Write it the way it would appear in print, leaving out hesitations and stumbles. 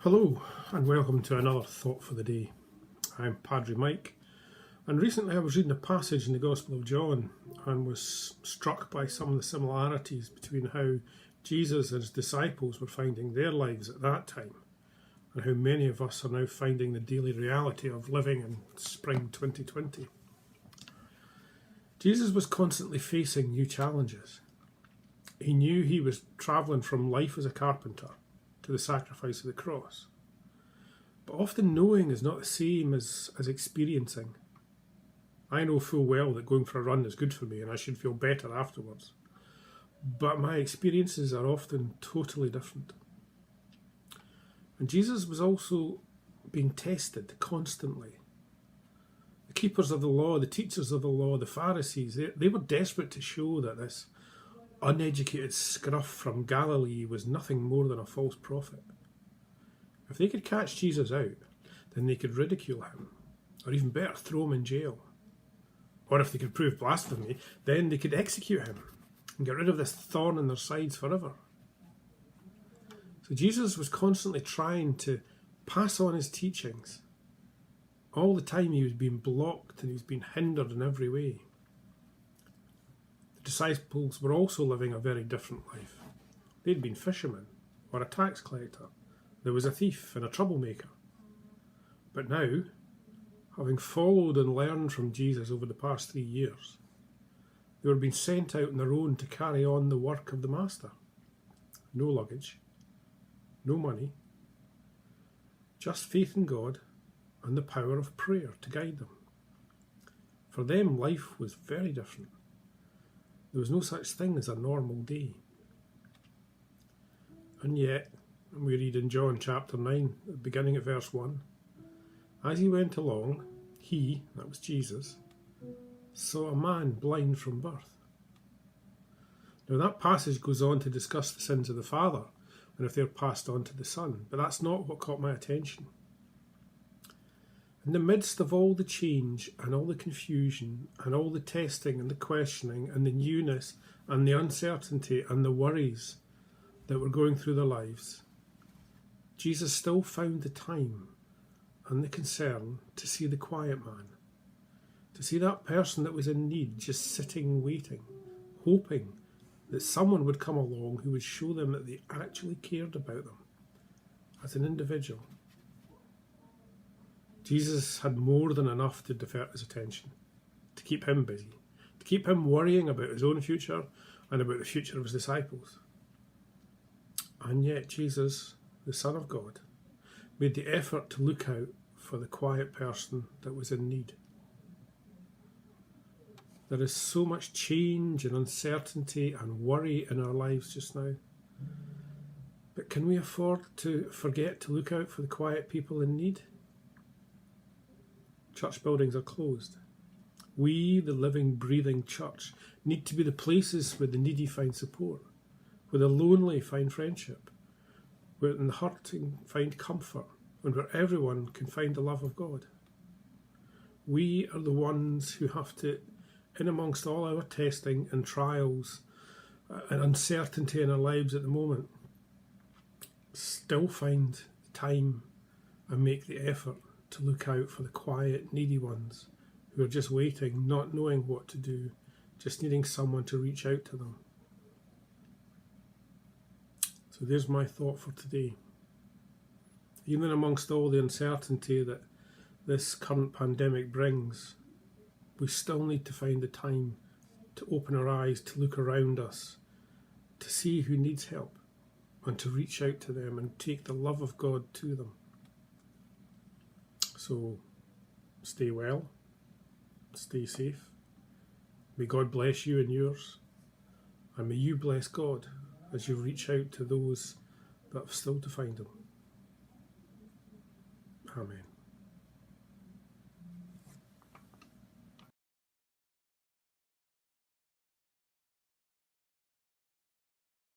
Hello and welcome to another Thought for the Day. I'm Padre Mike, and recently I was reading a passage in the Gospel of John and was struck by some of the similarities between how Jesus and his disciples were finding their lives at that time and how many of us are now finding the daily reality of living in spring 2020. Jesus was constantly facing new challenges. He knew he was travelling from life as a carpenter to the sacrifice of the cross. But often knowing is not the same as experiencing. I know full well that going for a run is good for me and I should feel better afterwards. But my experiences are often totally different. And Jesus was also being tested constantly. The keepers of the law, the teachers of the law, the Pharisees, they were desperate to show that this uneducated scruff from Galilee was nothing more than a false prophet. If they could catch Jesus out, then they could ridicule him, or even better, throw him in jail. Or if they could prove blasphemy, then they could execute him and get rid of this thorn in their sides forever. So Jesus was constantly trying to pass on his teachings. All the time he was being blocked and he was being hindered in every way. The disciples were also living a very different life. They'd been fishermen or a tax collector. There was a thief and a troublemaker. But now, having followed and learned from Jesus over the past 3 years, they were being sent out on their own to carry on the work of the Master. No luggage, no money, just faith in God and the power of prayer to guide them. For them, life was very different. There was no such thing as a normal day. And yet, we read in John chapter 9, beginning at verse 1, as he went along, he, that was Jesus, saw a man blind from birth. Now that passage goes on to discuss the sins of the father and if they're passed on to the son, but that's not what caught my attention. In the midst of all the change and all the confusion and all the testing and the questioning and the newness and the uncertainty and the worries that were going through their lives, Jesus still found the time and the concern to see the quiet man, to see that person that was in need just sitting waiting, hoping that someone would come along who would show them that they actually cared about them as an individual. Jesus had more than enough to divert his attention, to keep him busy, to keep him worrying about his own future and about the future of his disciples. And yet Jesus, the Son of God, made the effort to look out for the quiet person that was in need. There is so much change and uncertainty and worry in our lives just now. But can we afford to forget to look out for the quiet people in need? Church buildings are closed. We, the living, breathing church, need to be the places where the needy find support, where the lonely find friendship, where the hurting find comfort, and where everyone can find the love of God. We are the ones who have to, in amongst all our testing and trials and uncertainty in our lives at the moment, still find time and make the effort to look out for the quiet, needy ones who are just waiting, not knowing what to do, just needing someone to reach out to them. So there's my thought for today. Even amongst all the uncertainty that this current pandemic brings, we still need to find the time to open our eyes, to look around us, to see who needs help, and to reach out to them and take the love of God to them. So stay well, stay safe. May God bless you and yours, and may you bless God as you reach out to those that have still to find him. Amen.